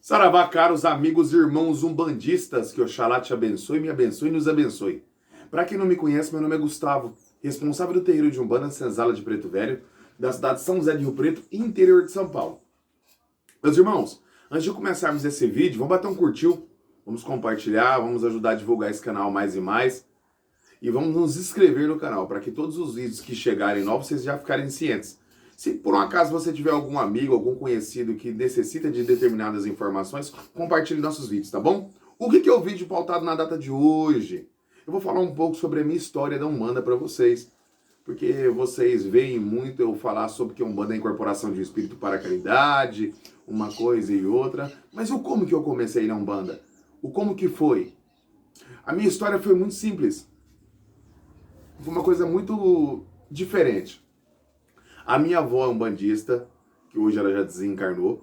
Saravá, caros amigos e irmãos umbandistas, que Oxalá te abençoe, me abençoe e nos abençoe. Para quem não me conhece, meu nome é Gustavo, responsável do terreiro de Umbanda Senzala de Preto Velho, da cidade de São José de Rio Preto, interior de São Paulo. Meus irmãos, antes de começarmos esse vídeo, vamos bater um curtiu, vamos compartilhar, vamos ajudar a divulgar esse canal mais e mais, e vamos nos inscrever no canal, para que todos os vídeos que chegarem novos, vocês já ficarem cientes. Se por um acaso você tiver algum amigo, algum conhecido que necessita de determinadas informações, compartilhe nossos vídeos, tá bom? O que é o vídeo pautado na data de hoje? Eu vou falar um pouco sobre a minha história da Umbanda para vocês, porque vocês veem muito eu falar sobre que a Umbanda é a incorporação de um espírito para a caridade, uma coisa e outra, mas o como que eu comecei na Umbanda? O como que foi? A minha história foi muito simples. Foi uma coisa muito diferente. A minha avó é umbandista, que hoje ela já desencarnou.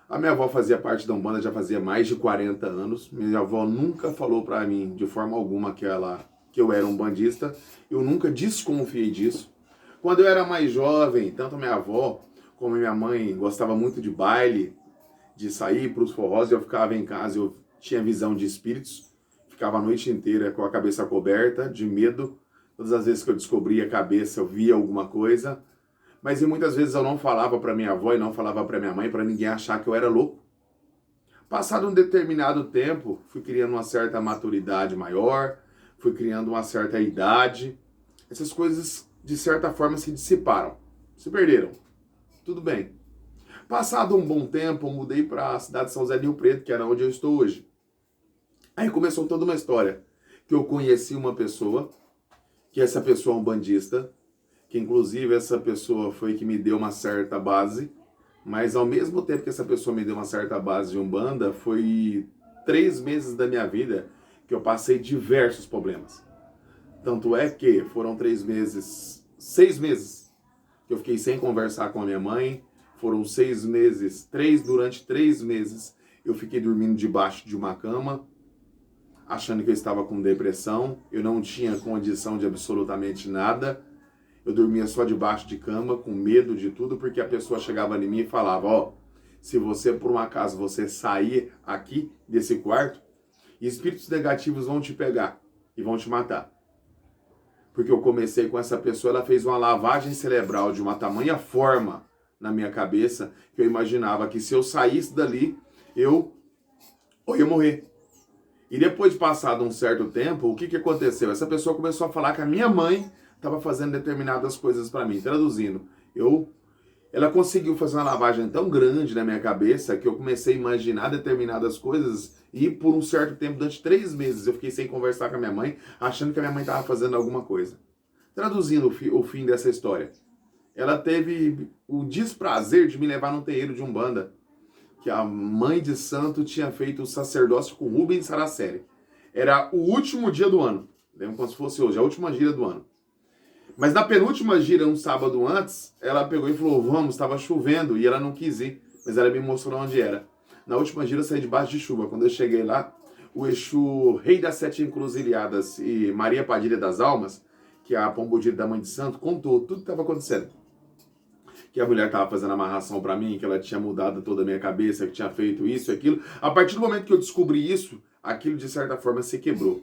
A minha avó fazia parte da Umbanda já fazia mais de 40 anos. Minha avó nunca falou pra mim, de forma alguma, que eu era umbandista. Eu nunca desconfiei disso. Quando eu era mais jovem, tanto a minha avó como a minha mãe gostava muito de baile, de sair para os forrós. Eu ficava em casa, eu tinha visão de espíritos. Ficava a noite inteira com a cabeça coberta, de medo. Todas as vezes que eu descobria a cabeça, eu via alguma coisa. Mas muitas vezes eu não falava para minha avó e não falava para minha mãe, para ninguém achar que eu era louco. Passado um determinado tempo, fui criando uma certa maturidade maior, fui criando uma certa idade. Essas coisas, de certa forma, se dissiparam, se perderam. Tudo bem. Passado um bom tempo, eu mudei para a cidade de São José do Rio Preto, que era onde eu estou hoje. Aí começou toda uma história, que eu conheci uma pessoa, que essa pessoa é um bandista, que inclusive essa pessoa foi que me deu uma certa base, mas ao mesmo tempo que essa pessoa me deu uma certa base de Umbanda, foi 3 meses da minha vida que eu passei diversos problemas. Tanto é que foram 3 meses, 6 meses, que eu fiquei sem conversar com a minha mãe, foram 6 meses, durante 3 meses, eu fiquei dormindo debaixo de uma cama, achando que eu estava com depressão, eu não tinha condição de absolutamente nada. Eu dormia só debaixo de cama, com medo de tudo, porque a pessoa chegava em mim e falava, ó, se você, por um acaso, você sair aqui desse quarto, espíritos negativos vão te pegar e vão te matar. Porque eu comecei com essa pessoa, ela fez uma lavagem cerebral de uma tamanha forma na minha cabeça, que eu imaginava que se eu saísse dali, eu ia morrer. E depois de passado um certo tempo, o que aconteceu? Essa pessoa começou a falar que a minha mãe estava fazendo determinadas coisas para mim. Traduzindo, ela conseguiu fazer uma lavagem tão grande na minha cabeça que eu comecei a imaginar determinadas coisas e por um certo tempo, durante 3 meses, eu fiquei sem conversar com a minha mãe, achando que a minha mãe estava fazendo alguma coisa. Traduzindo o fim dessa história, ela teve o desprazer de me levar num terreiro de Umbanda, que a mãe de santo tinha feito o sacerdócio com Rubens Saraceni. Era o último dia do ano, lembra como se fosse hoje, a última gira do ano. Mas na penúltima gira, um sábado antes, ela pegou e falou, vamos, estava chovendo, e ela não quis ir, mas ela me mostrou onde era. Na última gira, eu saí debaixo de chuva. Quando eu cheguei lá, o Exu, Rei das Sete Encruzilhadas e Maria Padilha das Almas, que é a Pombodilha da Mãe de Santo, contou tudo que estava acontecendo. Que a mulher estava fazendo amarração para mim, que ela tinha mudado toda a minha cabeça, que tinha feito isso e aquilo. A partir do momento que eu descobri isso, aquilo de certa forma se quebrou.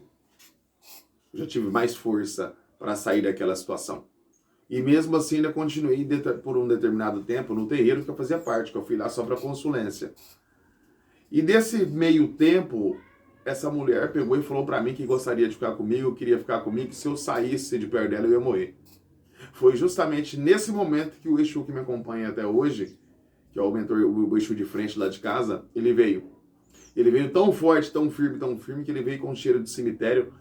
Eu já tive mais força para sair daquela situação. E mesmo assim ainda continuei por um determinado tempo no terreiro que eu fazia parte, que eu fui lá só para consulência. E nesse meio tempo, essa mulher pegou e falou para mim que gostaria de ficar comigo, queria ficar comigo, que se eu saísse de perto dela eu ia morrer. Foi justamente nesse momento que o Exu que me acompanha até hoje, que é o mentor, o Exu de frente lá de casa, ele veio. Ele veio tão forte, tão firme, que ele veio com um cheiro de cemitério,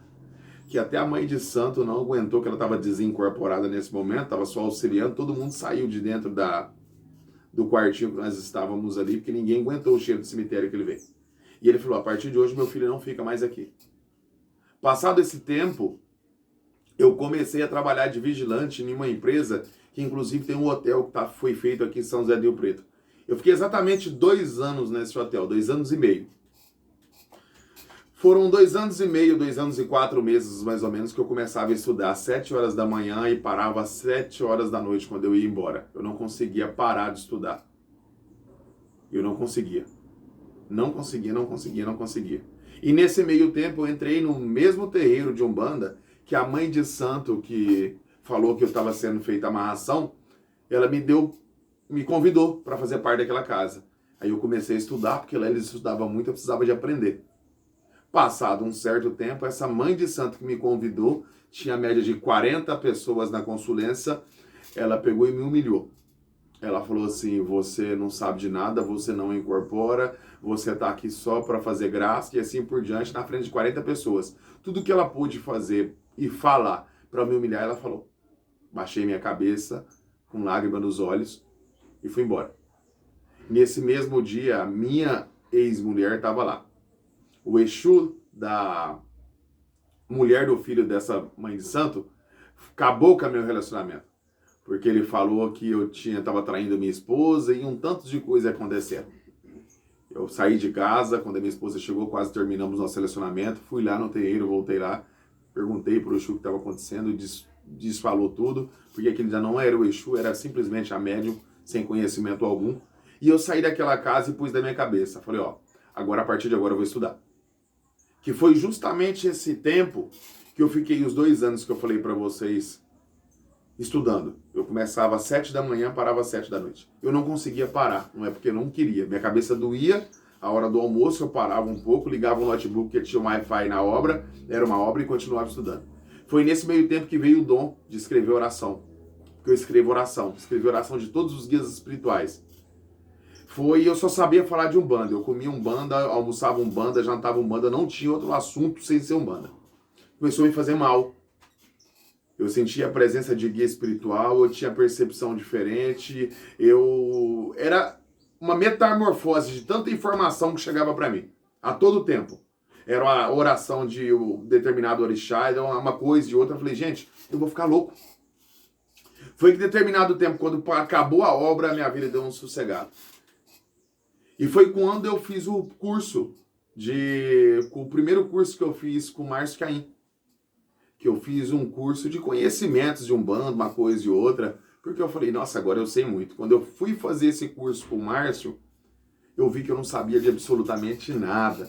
que até a mãe de santo não aguentou, que ela estava desincorporada nesse momento, estava só auxiliando, todo mundo saiu de dentro do quartinho que nós estávamos ali, porque ninguém aguentou o cheiro de cemitério que ele veio. E ele falou, a partir de hoje meu filho não fica mais aqui. Passado esse tempo, eu comecei a trabalhar de vigilante em uma empresa, que inclusive tem um hotel que foi feito aqui em São José do Rio Preto. Eu fiquei exatamente 2 anos nesse hotel, 2 anos e meio. Foram 2 anos e meio, 2 anos e 4 meses mais ou menos, que eu começava a estudar às 7 horas da manhã e parava às 7 horas da noite quando eu ia embora. Eu não conseguia parar de estudar. Eu não conseguia. Não conseguia, não conseguia, não conseguia. E nesse meio tempo eu entrei no mesmo terreiro de Umbanda que a mãe de santo que falou que eu estava sendo feita amarração, ela me convidou para fazer parte daquela casa. Aí eu comecei a estudar, porque lá eles estudavam muito, eu precisava de aprender. Passado um certo tempo, essa mãe de santo que me convidou, tinha média de 40 pessoas na consulência, ela pegou e me humilhou. Ela falou assim, você não sabe de nada, você não incorpora, você está aqui só para fazer graça e assim por diante, na frente de 40 pessoas. Tudo que ela pôde fazer e falar para me humilhar, ela falou. Baixei minha cabeça, com lágrima nos olhos, e fui embora. Nesse mesmo dia, a minha ex-mulher estava lá. O Exu da mulher do filho dessa mãe de santo acabou com o meu relacionamento. Porque ele falou que eu estava traindo minha esposa e um tanto de coisa aconteceram. Eu saí de casa, quando a minha esposa chegou, quase terminamos nosso relacionamento. Fui lá no terreiro, voltei lá, perguntei pro Exu o que estava acontecendo, desfalou tudo, porque aquele já não era o Exu, era simplesmente a médium, sem conhecimento algum. E eu saí daquela casa e pus da minha cabeça. Falei, ó, agora a partir de agora eu vou estudar. Que foi justamente esse tempo que eu fiquei os 2 anos que eu falei para vocês estudando. Eu começava às 7 da manhã, parava às 7 da noite. Eu não conseguia parar, não é porque eu não queria. Minha cabeça doía, a hora do almoço eu parava um pouco, ligava o notebook que tinha um Wi-Fi na obra, era uma obra e continuava estudando. Foi nesse meio tempo que veio o dom de escrever oração. Porque eu escrevi oração de todos os guias espirituais. Eu só sabia falar de Umbanda. Eu comia Umbanda, almoçava Umbanda, jantava Umbanda, não tinha outro assunto sem ser Umbanda. Começou a me fazer mal. Eu sentia a presença de guia espiritual, eu tinha percepção diferente, era uma metamorfose de tanta informação que chegava para mim, a todo tempo. Era uma oração de um determinado orixá, era uma coisa de outra. Eu falei, gente, eu vou ficar louco. Foi que determinado tempo, quando acabou a obra, a minha vida deu um sossegado. E foi quando eu fiz o primeiro curso que eu fiz com o Márcio Caim. Que eu fiz um curso de conhecimentos de Umbanda, uma coisa e outra, porque eu falei, nossa, agora eu sei muito. Quando eu fui fazer esse curso com o Márcio, eu vi que eu não sabia de absolutamente nada.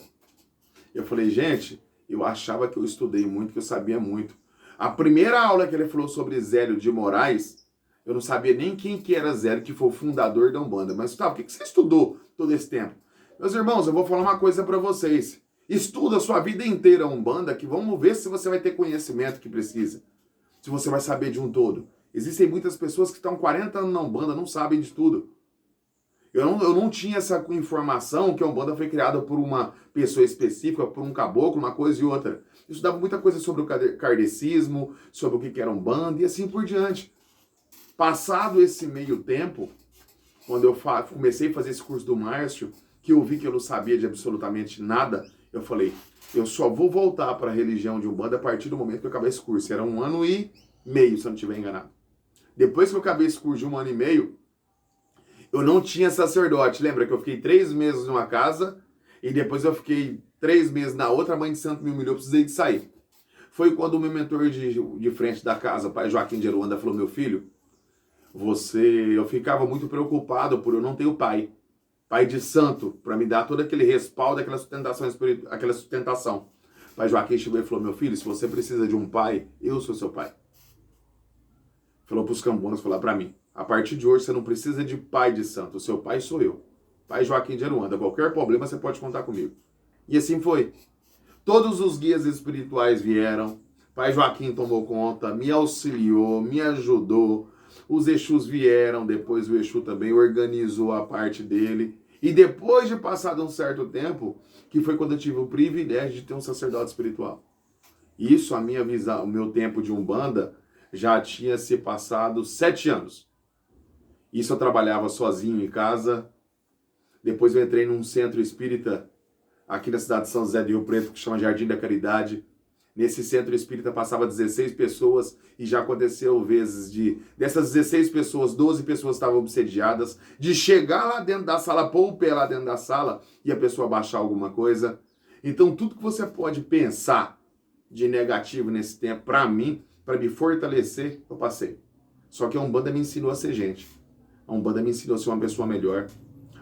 Eu falei, gente, eu achava que eu estudei muito, que eu sabia muito. A primeira aula que ele falou sobre Zélio de Moraes, eu não sabia nem quem que era Zélio, que foi o fundador da Umbanda. Mas, tá, por que você estudou todo esse tempo? Meus irmãos, eu vou falar uma coisa para vocês. Estuda a sua vida inteira a Umbanda, que vamos ver se você vai ter conhecimento que precisa. Se você vai saber de um todo. Existem muitas pessoas que estão 40 anos na Umbanda, não sabem de tudo. Eu não tinha essa informação que a Umbanda foi criada por uma pessoa específica, por um caboclo, uma coisa e outra. Eu estudava muita coisa sobre o kardecismo, sobre o que era Umbanda e assim por diante. Passado esse meio tempo, quando eu comecei a fazer esse curso do Márcio, que eu vi que eu não sabia de absolutamente nada, eu falei, eu só vou voltar para a religião de Umbanda a partir do momento que eu acabar esse curso. Era 1 ano e meio, se eu não estiver enganado. Depois que eu acabei esse curso de 1 ano e meio, eu não tinha sacerdote. Lembra que eu fiquei 3 meses numa casa e depois eu fiquei 3 meses na outra, a mãe de santo me humilhou, precisei de sair. Foi quando o meu mentor de frente da casa, o pai Joaquim de Aruanda, falou, meu filho, eu ficava muito preocupado por eu não ter o pai de santo, para me dar todo aquele respaldo, aquela sustentação. O pai Joaquim chegou e falou, meu filho, se você precisa de um pai, eu sou seu pai. Falou para os cambonos, falou para mim, a partir de hoje você não precisa de pai de santo, o seu pai sou eu. Pai Joaquim de Aruanda, qualquer problema você pode contar comigo. E assim foi. Todos os guias espirituais vieram, pai Joaquim tomou conta, me auxiliou, me ajudou. Os Exus vieram, depois o Exu também organizou a parte dele. E depois de passado um certo tempo, que foi quando eu tive o privilégio de ter um sacerdote espiritual. Isso, a minha visão, o meu tempo de Umbanda, já tinha se passado 7 anos. Isso eu trabalhava sozinho em casa. Depois eu entrei num centro espírita aqui na cidade de São José do Rio Preto, que chama Jardim da Caridade. Nesse centro espírita passava 16 pessoas e já aconteceu dessas 16 pessoas, 12 pessoas estavam obsediadas, de chegar lá dentro da sala, pôr o pé lá dentro da sala e a pessoa baixar alguma coisa. Então tudo que você pode pensar de negativo nesse tempo, para mim, para me fortalecer, eu passei. Só que a Umbanda me ensinou a ser gente. A Umbanda me ensinou a ser uma pessoa melhor.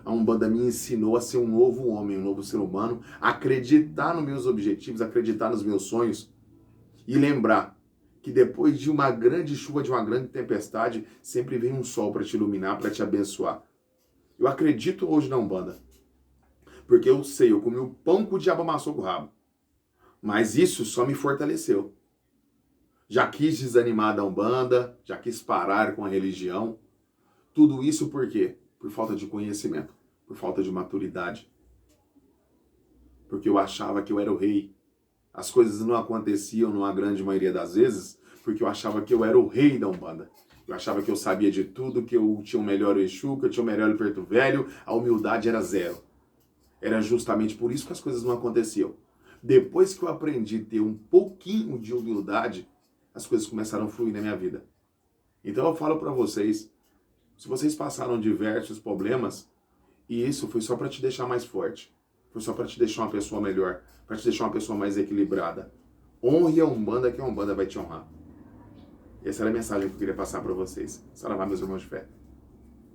A Umbanda me ensinou a ser um novo homem, um novo ser humano, acreditar nos meus objetivos, acreditar nos meus sonhos e lembrar que depois de uma grande chuva, de uma grande tempestade, sempre vem um sol para te iluminar, para te abençoar. Eu acredito hoje na Umbanda, porque eu sei, eu comi o pão que o diabo amassou com o rabo. Mas isso só me fortaleceu. Já quis desanimar da Umbanda, já quis parar com a religião. Tudo isso por quê? Por falta de conhecimento, por falta de maturidade. Porque eu achava que eu era o rei. As coisas não aconteciam numa grande maioria das vezes porque eu achava que eu era o rei da Umbanda. Eu achava que eu sabia de tudo, que eu tinha o melhor Exu, que eu tinha o melhor Preto Velho. A humildade era zero. Era justamente por isso que as coisas não aconteciam. Depois que eu aprendi a ter um pouquinho de humildade, as coisas começaram a fluir na minha vida. Então eu falo para vocês, se vocês passaram diversos problemas, e isso foi só para te deixar mais forte, foi só para te deixar uma pessoa melhor, para te deixar uma pessoa mais equilibrada. Honre a Umbanda, que a Umbanda vai te honrar. Essa era a mensagem que eu queria passar para vocês. Saravá, meus irmãos de fé.